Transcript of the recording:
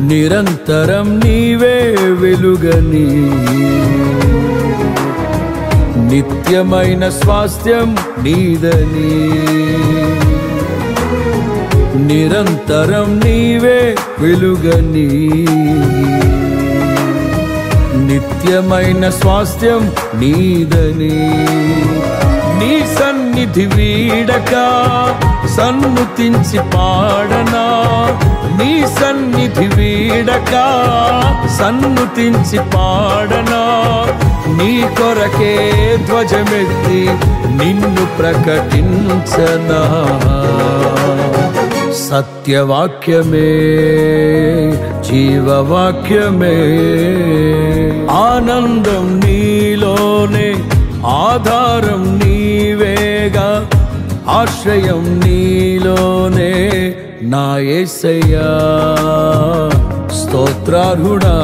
నిరంతరం నీవే వెలుగని నిత్యమైన స్వాస్థ్యం నీదని నిరంతరం నీవే వెలుగని నిత్యమైన స్వాస్థ్యం నీదని నీ సన్నిధి వీడక సన్నుతించి పాడనా నీ సన్నిధి వీడక సన్నుతించి పాడనా నీ కొరకే ధ్వజమెత్తి నిన్ను ప్రకటించనా సత్యవాక్యమే జీవవాక్యమే ఆనందం నీలోనే ఆధారం నీవేగా ఆశ్రయం నీలోనే నా యేసయ్యా స్తోత్రార్హుడా